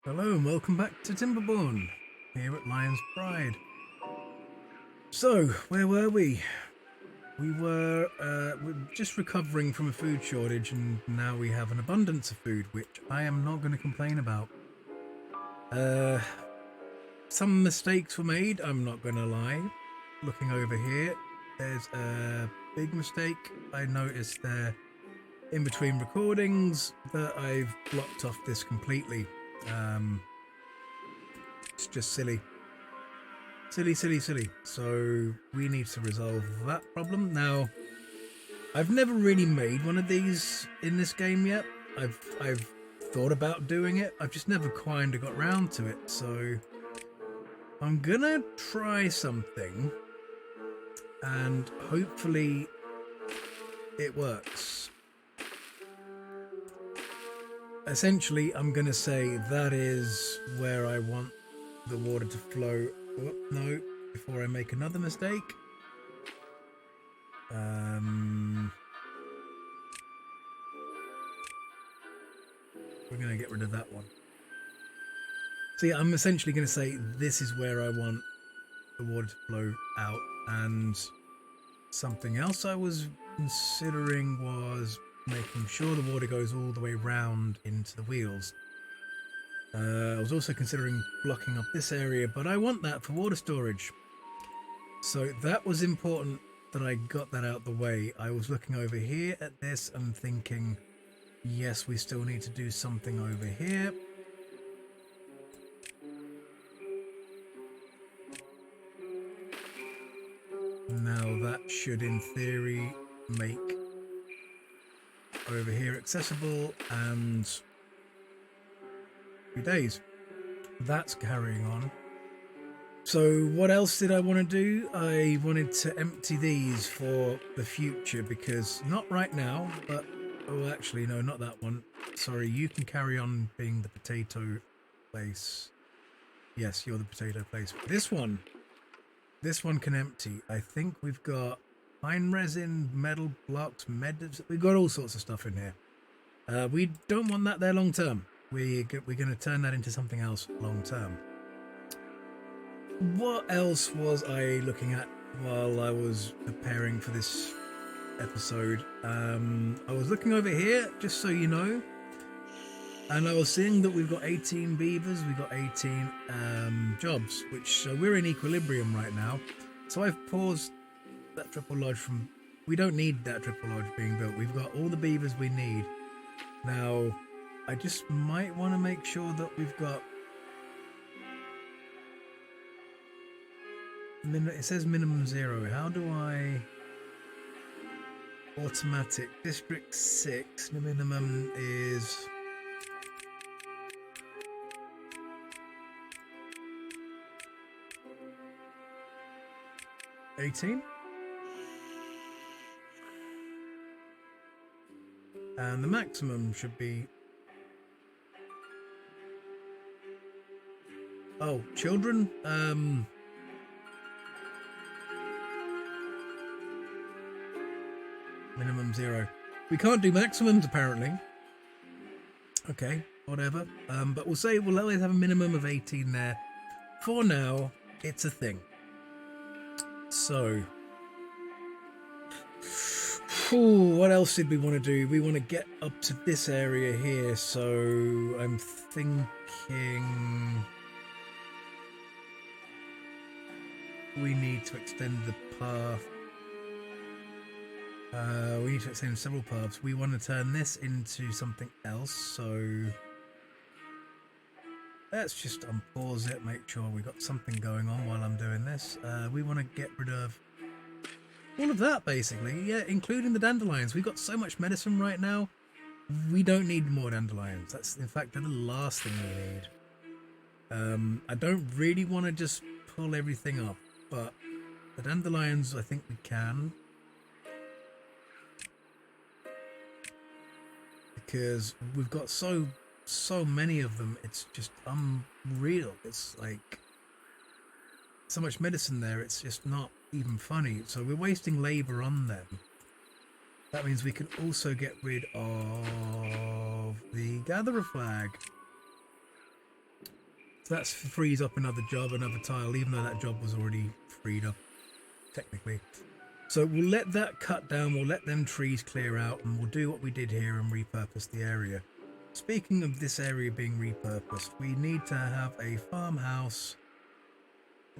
Hello and welcome back to Timberborn, here at Lion's Pride. So, where were we? We're just recovering from a food shortage and now we have an abundance of food, which I am not going to complain about. Uh, some mistakes were made, I'm not going to lie. Looking over here, there's a big mistake I noticed there in between recordings that I've blocked off this completely. It's just silly. Silly. So we need to resolve that problem. Now, I've never really made one of these in this game yet. I've thought about doing it. I've just never kind of got round to it. So I'm gonna try something and hopefully it works. Essentially, I'm gonna say that is where I want the water to flow. Oh, no, before I make another mistake. We're going to get rid of that one. So yeah, I'm essentially going to say this is where I want the water to flow out. And something else I was considering was making sure the water goes all the way round into the wheels. I was also considering blocking up this area, but I want that for water storage. So that was important that I got that out the way. I was looking over here at this and thinking, yes, we still need to do something over here. Now that should, in theory, make over here accessible and 2 days. That's carrying on. So what else did I want to do? I wanted to empty these for the future because not right now, but oh, actually, no, not that one. Sorry, you can carry on being the potato place. Yes, you're the potato place. This one can empty. I think we've got pine resin, metal blocks, we've got all sorts of stuff in here. We don't want that there long term. We're going to turn that into something else long term. What else was I looking at while I was preparing for this episode? I was looking over here, just so you know, and I was seeing that we've got 18 beavers, we've got 18 jobs, which so we're in equilibrium right now. So I've paused that triple lodge from... We don't need that triple lodge being built. We've got all the beavers we need. Now, I just might want to make sure that we've got... It says minimum 0. How do I... Automatic. District 6. The minimum is... 18? And the maximum should be... Oh, children? Minimum 0. We can't do maximums, apparently. Okay, whatever. But we'll say we'll always have a minimum of 18 there. For now, it's a thing. So... what else did we want to do? We want to get up to this area here, so I'm thinking... We need to extend the path. We need to extend several paths. We want to turn this into something else, so let's just unpause it, make sure we got something going on while I'm doing this. We want to get rid of all of that, basically, yeah, including the dandelions. We've got so much medicine right now, we don't need more dandelions. That's, in fact, they're the last thing we need. I don't really want to just pull everything up, but the dandelions, I think we can. Because we've got so many of them, it's just unreal. It's like so much medicine there, it's just not even funny. So we're wasting labor on them. That means we can also get rid of the gatherer flag. So that frees up another job, another tile, even though that job was already freed up, technically. So we'll let that cut down, we'll let them trees clear out, and we'll do what we did here and repurpose the area. Speaking of this area being repurposed, we need to have a farmhouse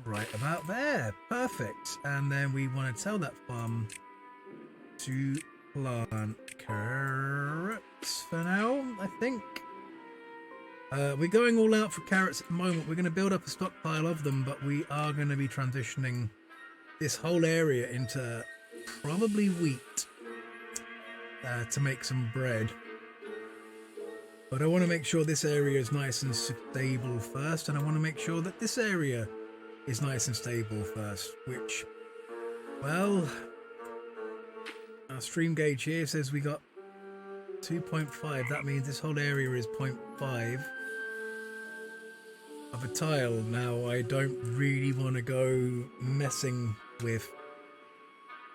right about there. Perfect. And then we want to tell that farm to plant carrots for now, I think. We're going all out for carrots at the moment. We're going to build up a stockpile of them, but we are going to be transitioning this whole area into probably wheat to make some bread. But I want to make sure this area is nice and stable first, and I want to make sure that this area is nice and stable first, which, well, our stream gauge here says we got 2.5. That means this whole area is 0.5 of a tile. Now, I don't really want to go messing with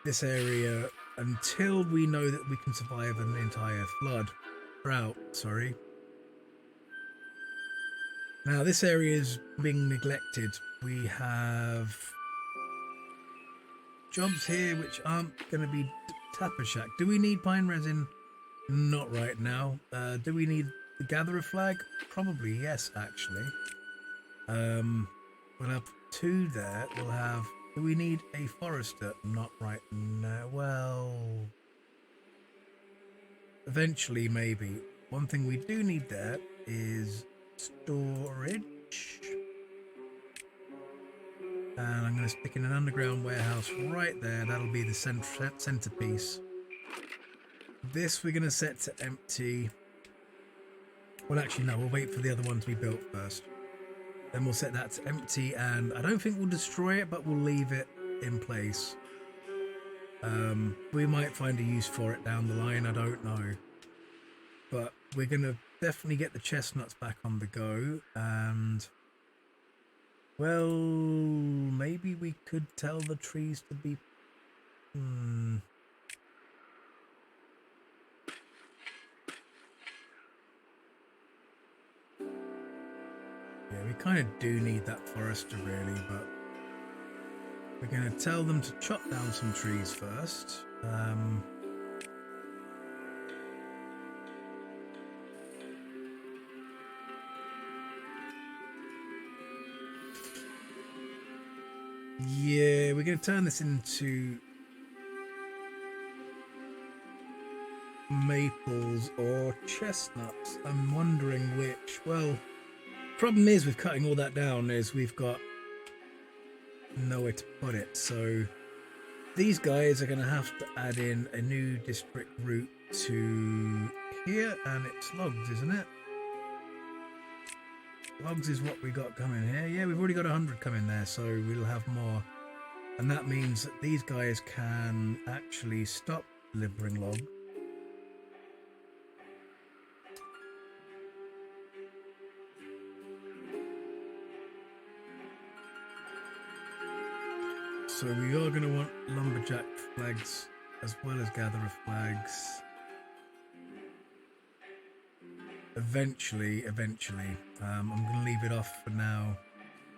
this area until we know that we can survive an entire drought, sorry. Now, this area is being neglected. We have jobs here which aren't going to be tapper shack. Do we need pine resin? Not right now. Do we need the gatherer flag? Probably yes, actually. We'll have 2 there. We'll have... Do we need a forester? Not right now. Well... Eventually, maybe. One thing we do need there is storage. And I'm going to stick in an underground warehouse right there. That'll be the centerpiece. This we're going to set to empty. Well, actually, no. We'll wait for the other one to be built first. Then we'll set that to empty. And I don't think we'll destroy it, but we'll leave it in place. We might find a use for it down the line. I don't know. But we're going to definitely get the chestnuts back on the go. And... well, maybe we could tell the trees to be... Yeah, we kind of do need that forester, really, but... we're going to tell them to chop down some trees first. Yeah, we're going to turn this into maples or chestnuts. I'm wondering which. Well, problem is with cutting all that down is we've got nowhere to put it. So these guys are going to have to add in a new district route to here, and it's logs, isn't it? Logs is what we got coming here. Yeah, we've already got 100 coming there, so we'll have more. And that means that these guys can actually stop delivering log. So we are going to want lumberjack flags as well as gatherer flags. Eventually, I'm going to leave it off for now.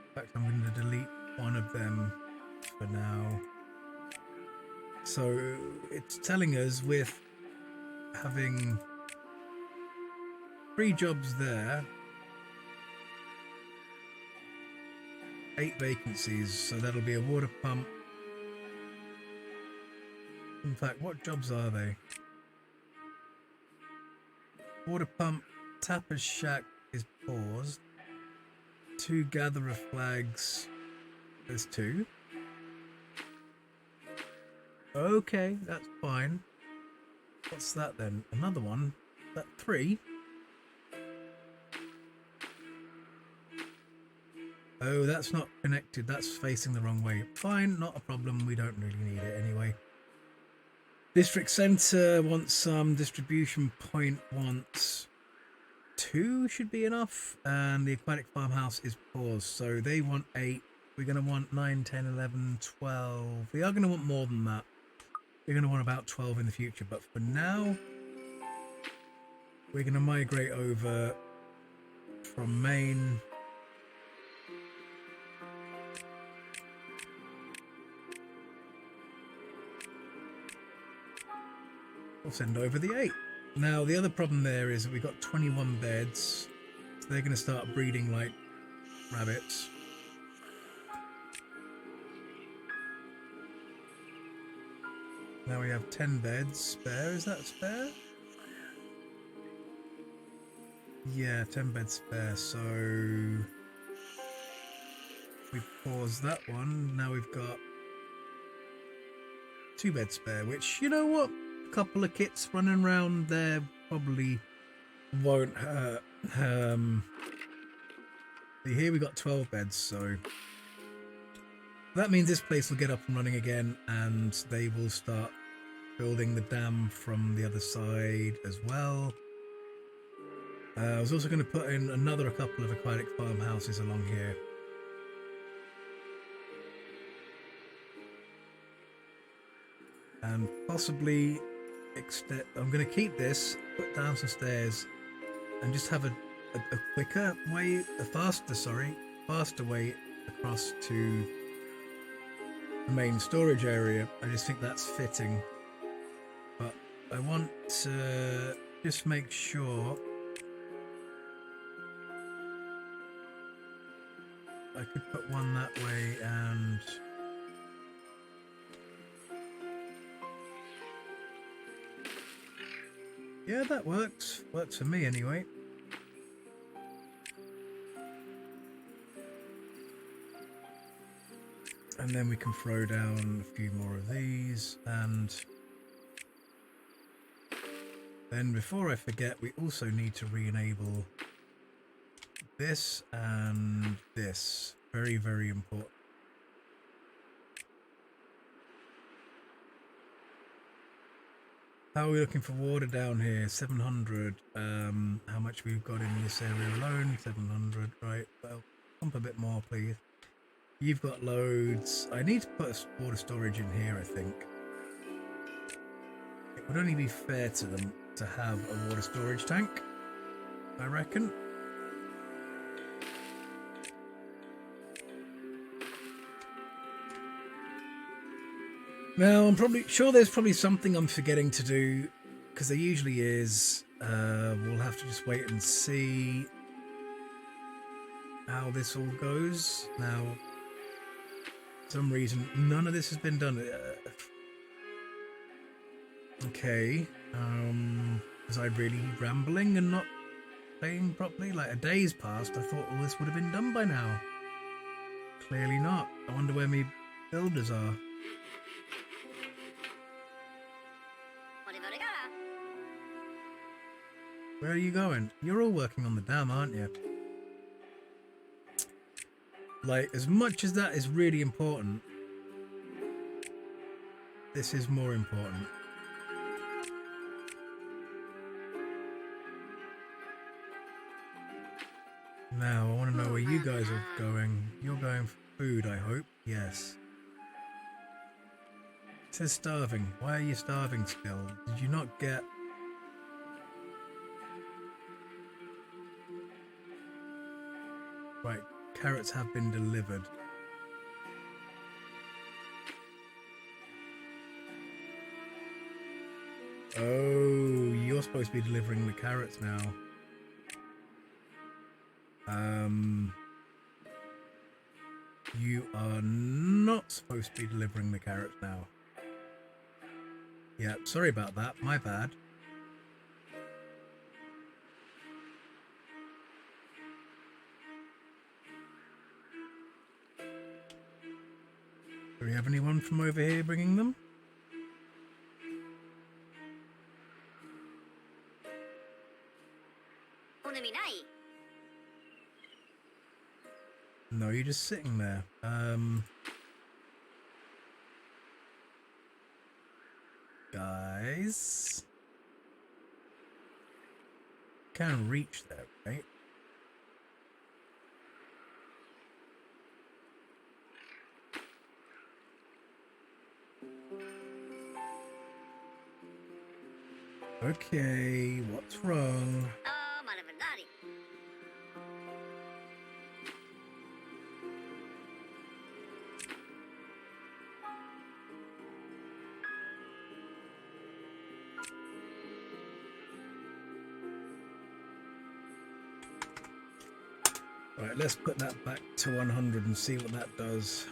In fact, I'm going to delete one of them for now. So it's telling us with having 3 jobs there, 8 vacancies, so that'll be a water pump. In fact, what jobs are they? Water pump, tapper's shack is paused. 2 gatherer flags. There's 2. Okay, that's fine. What's that then? Another one? Is that 3? Oh, that's not connected. That's facing the wrong way. Fine, not a problem. We don't really need it anyway. District Centre wants some. Distribution Point wants 2 should be enough. And the Aquatic Farmhouse is paused. So they want 8. We're going to want 9, 10, 11, 12. We are going to want more than that. We're going to want about 12 in the future. But for now, we're going to migrate over from main We'll send over the 8. Now, the other problem there is that we've got 21 beds. So they're going to start breeding like rabbits. Now we have 10 beds spare. Is that spare? Yeah, 10 beds spare. So we pause that one. Now we've got 2 beds spare, which, you know what? A couple of kits running around there probably won't hurt. Here we got 12 beds, so that means this place will get up and running again, and they will start building the dam from the other side as well. I was also going to put in a couple of aquatic farmhouses along here. And possibly extend. I'm going to keep this, put down some stairs, and just have a quicker way, faster way across to the main storage area. I just think that's fitting. But I want to just make sure I could put one that way and yeah, that works. Works for me anyway. And then we can throw down a few more of these, and then before I forget, we also need to re-enable this and this. Very, very important. How are we looking for water down here? 700. How much we've got in this area alone? 700, right? Well, pump a bit more, please. You've got loads. I need to put water storage in here, I think. It would only be fair to them to have a water storage tank, I reckon. Now, I'm probably sure there's probably something I'm forgetting to do, because there usually is. We'll have to just wait and see how this all goes. Now, for some reason, none of this has been done. Okay. Was I really rambling and not playing properly? Like, a day's passed. I thought all this would have been done by now. Clearly not. I wonder where my builders are. Where are you going? You're all working on the dam, aren't you? Like, as much as that is really important, this is more important. Now, I want to know where you guys are going. You're going for food, I hope. Yes. It says starving. Why are you starving still? Did you not get... Right, carrots have been delivered. Oh, you're supposed to be delivering the carrots now. You are not supposed to be delivering the carrots now. Yeah, sorry about that. My bad. Do we have anyone from over here bringing them? No, you're just sitting there. Guys, can't reach there, right? Okay, what's wrong? Right, let's put that back to 100 and see what that does.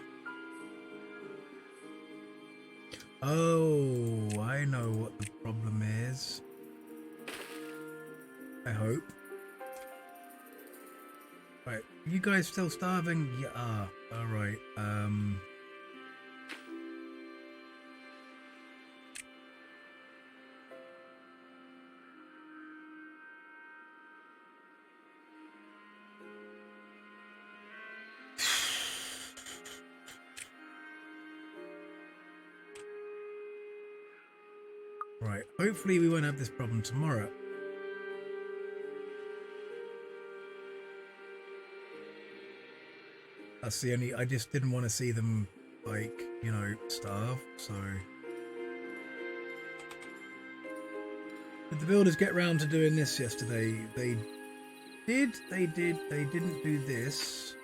Oh, I know what the problem is. I hope. Right, you guys still starving? Yeah, alright. Right, hopefully we won't have this problem tomorrow. That's the only, I just didn't want to see them, like, you know, starve, so. Did the builders get round to doing this yesterday? They didn't do this.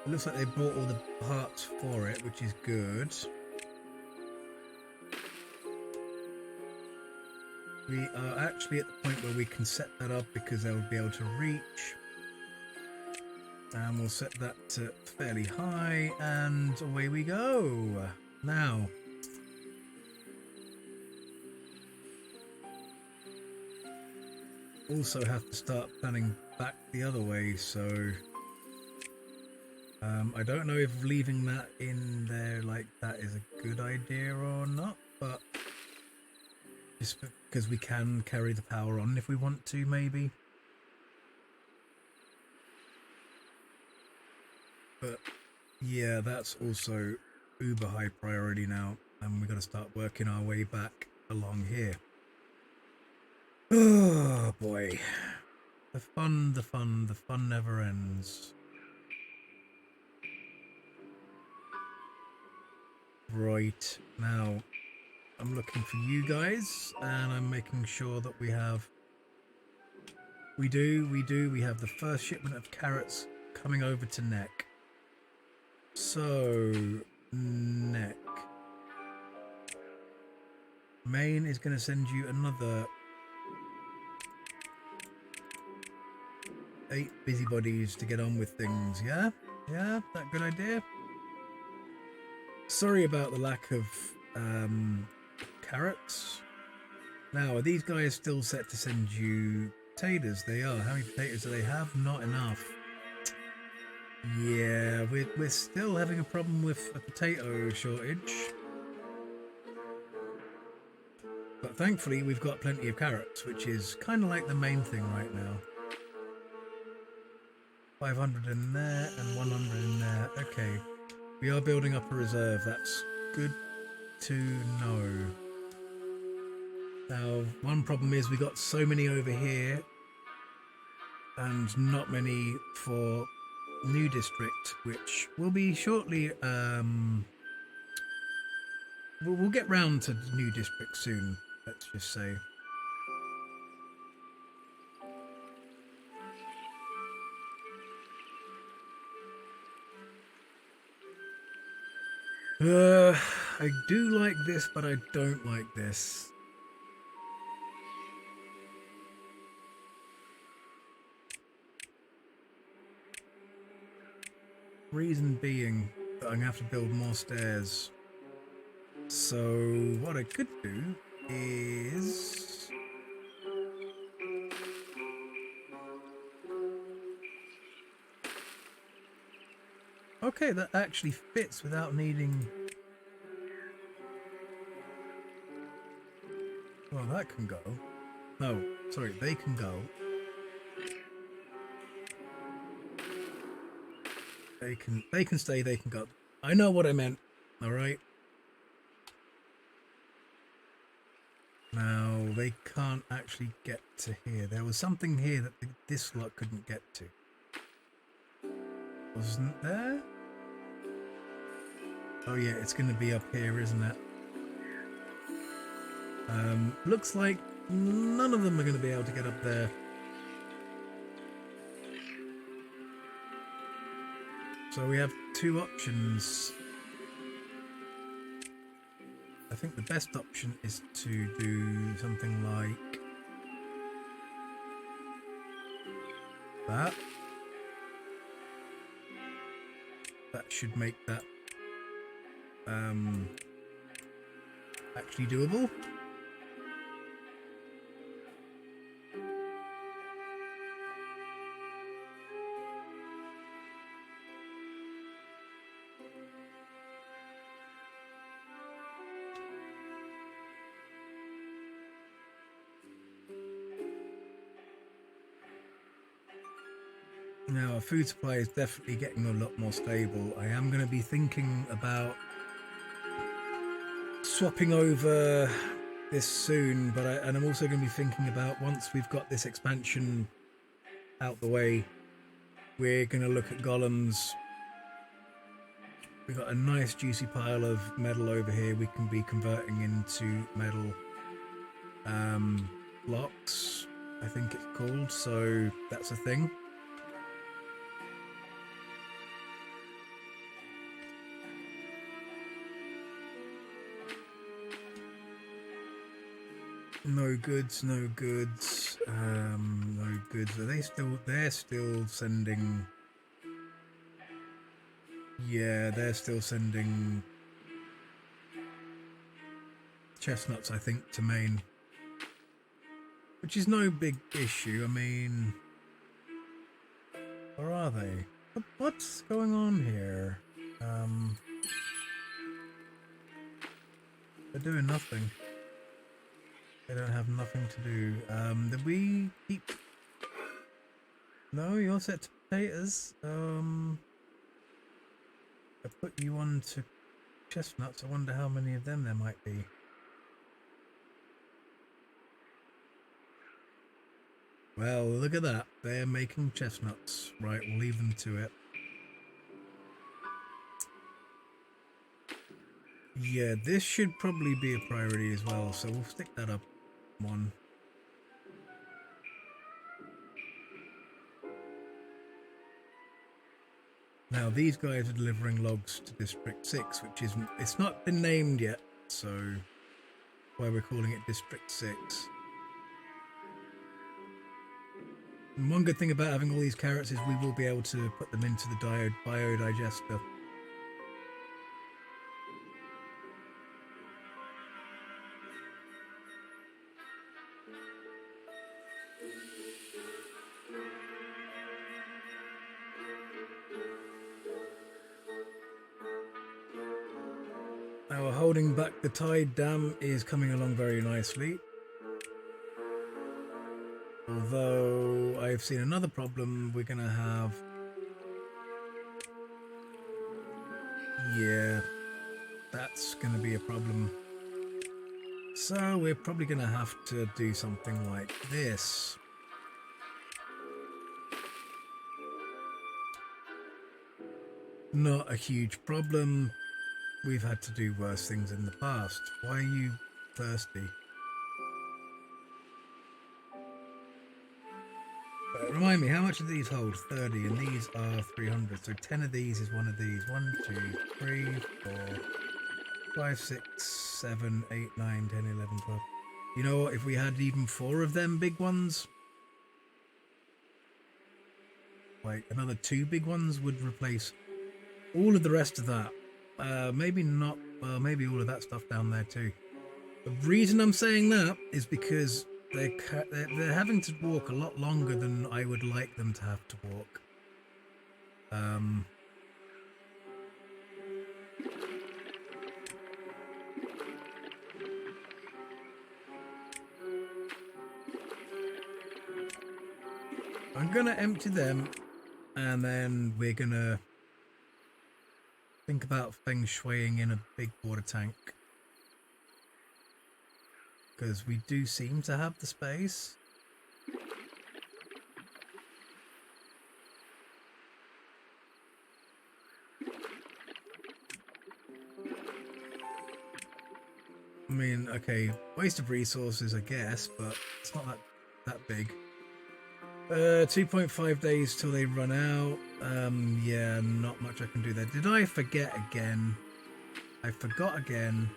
It looks like they bought all the parts for it, which is good. We are actually at the point where we can set that up because they'll be able to reach. And we'll set that to fairly high, and away we go. Now, also have to start planning back the other way, so I don't know if leaving that in there like that is a good idea or not, but just because we can carry the power on if we want to, maybe. But yeah, that's also uber high priority now, and we've got to start working our way back along here. Oh boy, the fun never ends. Right, now I'm looking for you guys, and I'm making sure that we have we have the first shipment of carrots coming over to Neck. So Neck, Maine is going to send you another 8 busybodies to get on with things. Yeah, that good idea. Sorry about the lack of carrots. Now, are these guys still set to send you potatoes? They are. How many potatoes do they have? Not enough. Yeah, we're still having a problem with a potato shortage. But thankfully, we've got plenty of carrots, which is kind of like the main thing right now. 500 in there and 100 in there. Okay. We are building up a reserve. That's good to know. Now, one problem is we got so many over here and not many for New District, which will be shortly. We'll get round to New District soon, let's just say. I do like this, but I don't like this. Reason being that I'm going to have to build more stairs. So what I could do is... Okay, that actually fits without needing... Well, that can go. No, sorry, they can go. They can stay, they can go. I know what I meant, alright? Now, they can't actually get to here. There was something here that this lot couldn't get to. Wasn't there? Oh yeah, it's going to be up here, isn't it? Looks like none of them are going to be able to get up there. So we have 2 options. I think the best option is to do something like that. that should make that actually doable. Now, our food supply is definitely getting a lot more stable. I am going to be thinking about swapping over this soon, but and I'm also going to be thinking about, once we've got this expansion out the way, we're going to look at golems. We've got a nice juicy pile of metal over here we can be converting into metal blocks, I think it's called, so that's a thing. No goods, no goods, no goods. Are they still, they're still sending, yeah, they're still sending chestnuts, I think, to Maine. Which is no big issue, I mean, or are they? What's going on here? They're doing nothing. They don't have nothing to do. Did we keep... No, you're set to potatoes. I put you on to chestnuts. I wonder how many of them there might be. Well, look at that. They're making chestnuts. Right, we'll leave them to it. Yeah, this should probably be a priority as well, so we'll stick that up one. Now these guys are delivering logs to District 6, which isn't, it's not been named yet, so why we're calling it District 6. And one good thing about having all these carrots is we will be able to put them into the biodigester. Our holding back the tide dam is coming along very nicely. Although I've seen another problem we're going to have. Yeah, that's going to be a problem. So we're probably going to have to do something like this. Not a huge problem. We've had to do worse things in the past. Why are you thirsty? Remind me, how much do these hold? 30, and these are 300. So 10 of these is one of these. 1, 2, 3, 4, 5, 6, 7, 8, 9, 10, 11, 12. You know what? If we had even 4 of them big ones, like another 2 big ones would replace all of the rest of that. Maybe not, well, maybe all of that stuff down there too. The reason I'm saying that is because they're having to walk a lot longer than I would like them to have to walk. I'm gonna empty them, and then we're gonna think about feng shuiing in a big water tank, because we do seem to have the space. I mean, okay, waste of resources, I guess, but it's not that big. 2.5 days till they run out. Yeah, not much I can do there. Did I forget again? I forgot again.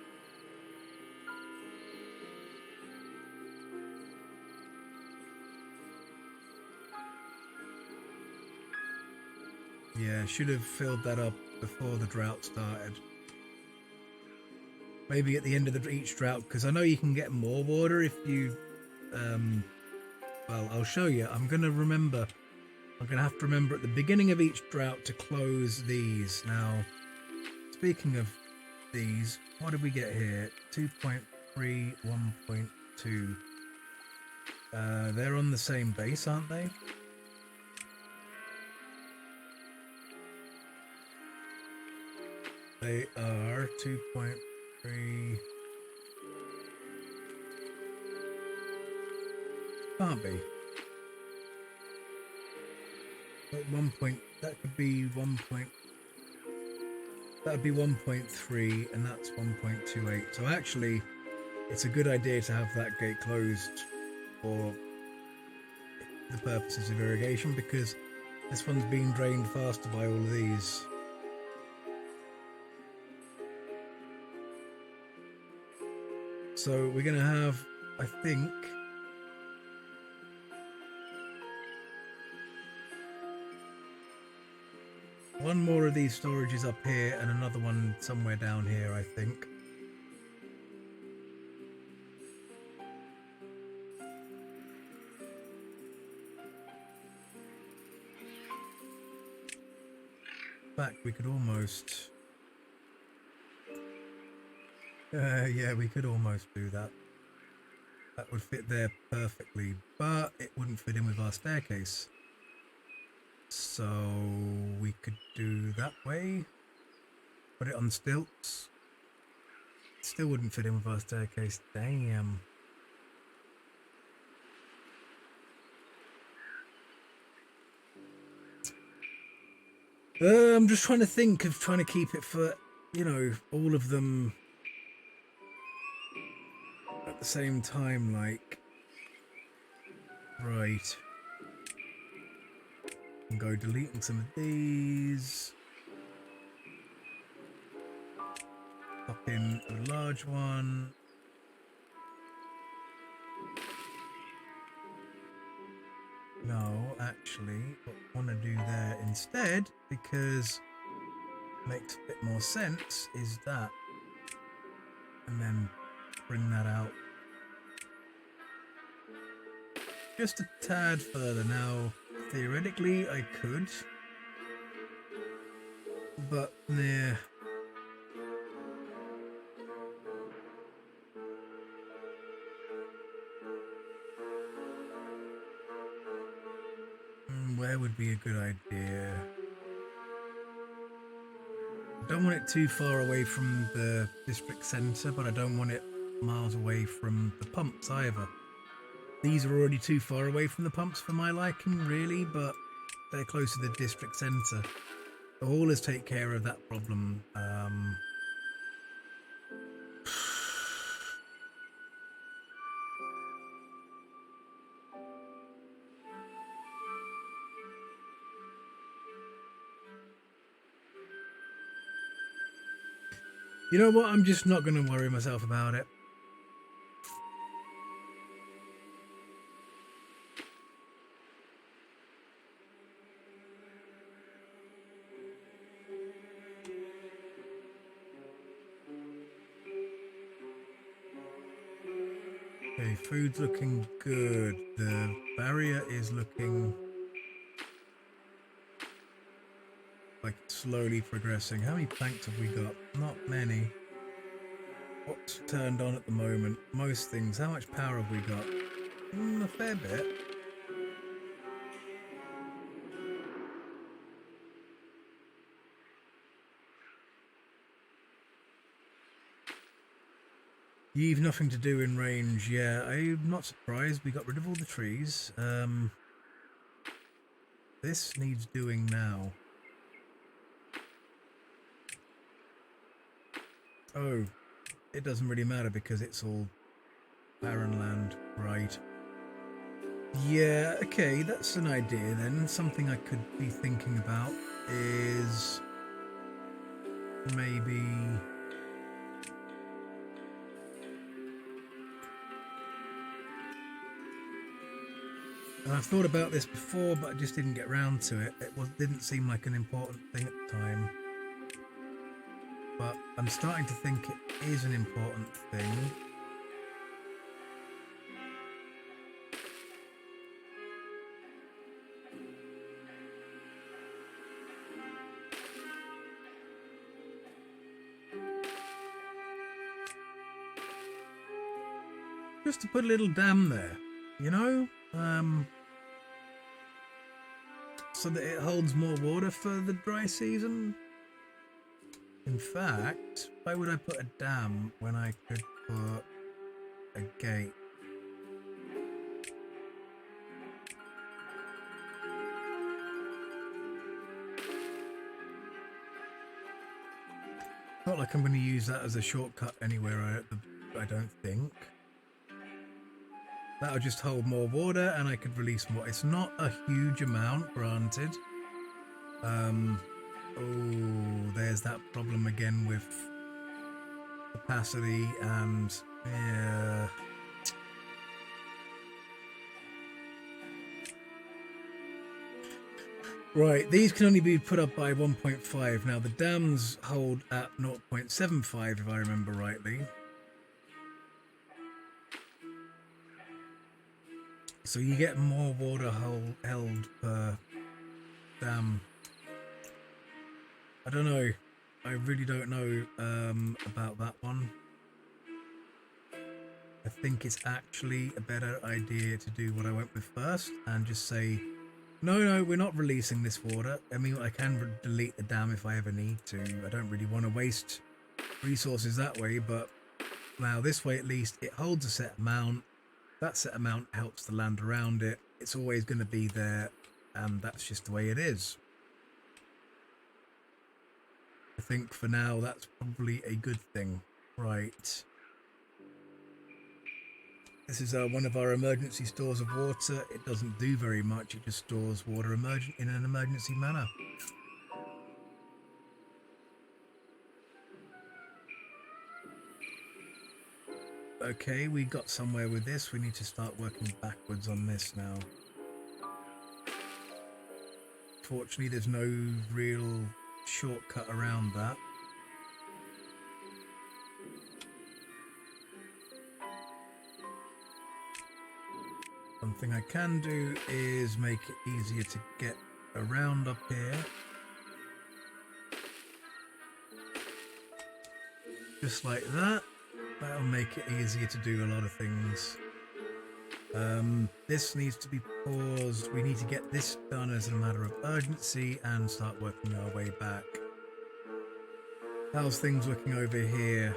Yeah, should have filled that up before the drought started. Maybe at the end of each drought, because I know you can get more water if you... well, I'll show you. I'm going to have to remember at the beginning of each drought to close these. Now, speaking of these, what did we get here? 2.3, 1.2. They're on the same base, aren't they? They are 2.3. Can't be. But that could be 1. That would be 1.3, and that's 1.28. So actually, it's a good idea to have that gate closed for the purposes of irrigation, because this one's being drained faster by all of these. So we're going to have, I think, one more of these storages up here and another one somewhere down here, I think. In fact, we could almost... yeah, we could almost do that. That would fit there perfectly, but it wouldn't fit in with our staircase. So we could do that way. Put it on stilts. Still wouldn't fit in with our staircase. Damn. I'm just trying to think of trying to keep it for, you know, all of them at the same time, like. Right. And go deleting some of these. Pop in a large one. No, actually, what I want to do there instead, because it makes a bit more sense, is that. And then bring that out just a tad further. Now, theoretically, I could, but nah. Where would be a good idea? I don't want it too far away from the district centre, but I don't want it miles away from the pumps either. These are already too far away from the pumps for my liking, really, but they're close to the district centre. The haulers take care of that problem. You know what? I'm just not going to worry myself about it. Okay, food's looking good. The barrier is looking like it's slowly progressing. How many planks have we got? Not many. What's turned on at the moment? Most things. How much power have we got? A fair bit. You've nothing to do in range. Yeah, I'm not surprised. We got rid of all the trees. This needs doing now. Oh, it doesn't really matter because it's all barren land, right? Yeah, okay, that's an idea then. Something I could be thinking about is maybe... And I've thought about this before, but I just didn't get round to it. It didn't seem like an important thing at the time. I'm starting to think it is an important thing. Just to put a little dam there, you know? So that it holds more water for the dry season. In fact, why would I put a dam when I could put a gate? Not like I'm going to use that as a shortcut anywhere, I don't think. That'll just hold more water and I could release more. It's not a huge amount, granted. Oh, there's that problem again with capacity and yeah. Right, these can only be put up by 1.5. Now the dams hold at 0.75 if I remember rightly. So you get more water held per dam. I don't know. I really don't know about that one. I think it's actually a better idea to do what I went with first and just say, no, we're not releasing this water. I mean, I can delete the dam if I ever need to. I don't really want to waste resources that way, but now this way at least it holds a set amount. That set amount helps the land around it. It's always going to be there, and that's just the way it is. I think for now that's probably a good thing. Right. This is one of our emergency stores of water. It doesn't do very much. It just stores water in an emergency manner. Okay, we got somewhere with this. We need to start working backwards on this now. Fortunately, there's no real shortcut around that. Something I can do is make it easier to get around up here. Just like that. That'll make it easier to do a lot of things. This needs to be paused. We need to get this done as a matter of urgency and start working our way back. How's things looking over here?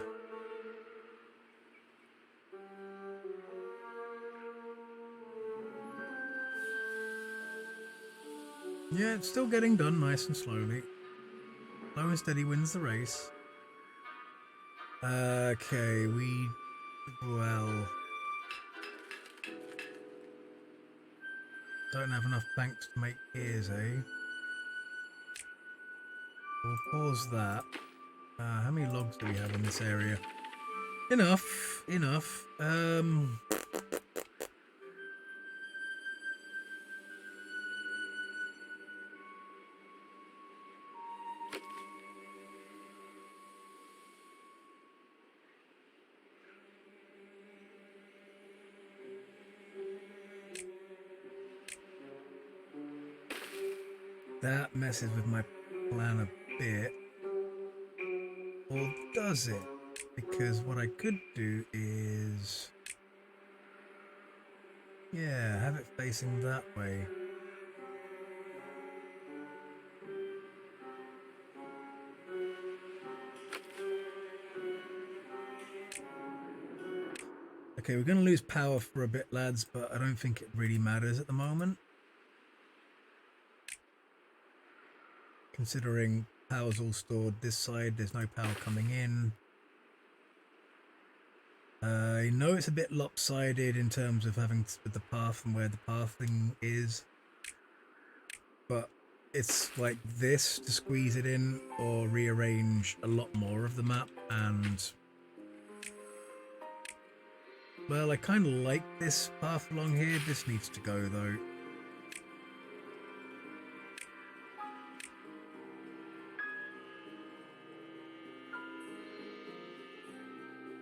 Yeah, it's still getting done nice and slowly. Slow and steady wins the race. Okay, well, don't have enough banks to make piers, eh? We'll pause that. How many logs do we have in this area? Enough. That messes with my plan a bit. Or does it? Because what I could do is... yeah, have it facing that way. Okay, we're going to lose power for a bit, lads, but I don't think it really matters at the moment. Considering power's all stored this side, there's no power coming in. I know it's a bit lopsided in terms of having the path and where the pathing is, but it's like this to squeeze it in or rearrange a lot more of the map. And well, I kind of like this path along here. This needs to go though.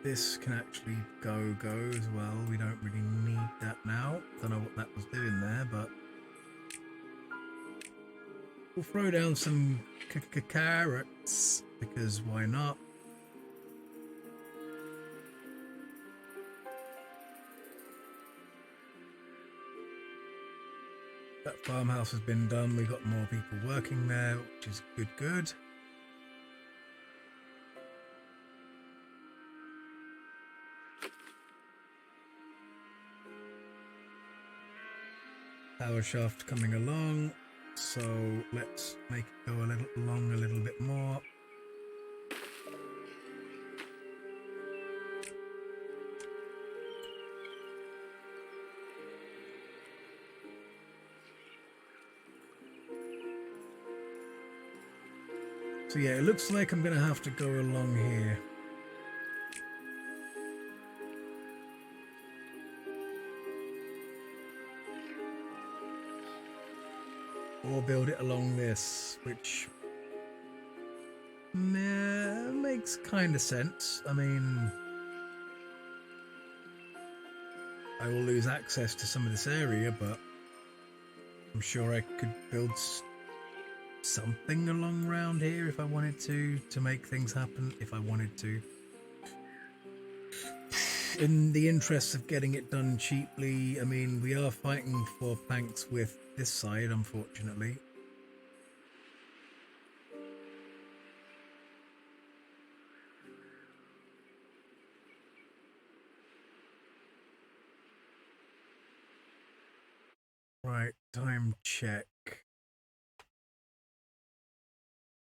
This can actually go as well. We don't really need that now. Don't know what that was doing there, but we'll throw down some carrots because why not? That farmhouse has been done. We've got more people working there, which is good. Power shaft coming along, so let's make it go along a little bit more. So yeah, it looks like I'm going to have to go along here. Or build it along this, which makes kind of sense. I mean, I will lose access to some of this area, but I'm sure I could build something along around here if I wanted to make things happen if I wanted to. In the interest of getting it done cheaply, I mean, we are fighting for planks with this side, unfortunately. Right, time check.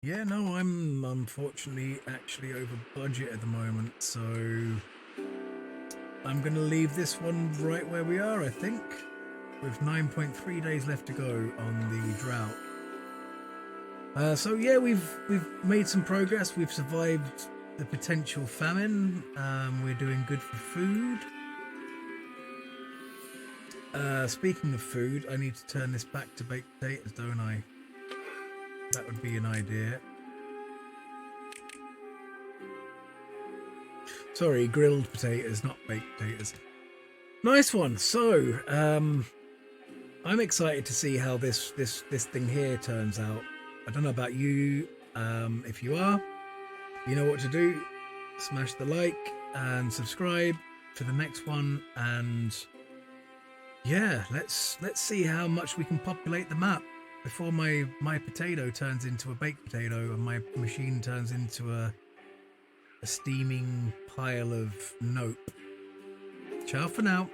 Yeah, no, I'm unfortunately actually over budget at the moment, so I'm going to leave this one right where we are, I think, with 9.3 days left to go on the drought. So yeah, we've made some progress. We've survived the potential famine. We're doing good for food. Speaking of food, I need to turn this back to baked potatoes, don't I? That would be an idea. Sorry, grilled potatoes, not baked potatoes. Nice one. So, I'm excited to see how this thing here turns out. I don't know about you. If you are, you know what to do. Smash the like and subscribe for the next one. And yeah, let's see how much we can populate the map before my potato turns into a baked potato and my machine turns into a steaming pile of nope. Ciao for now.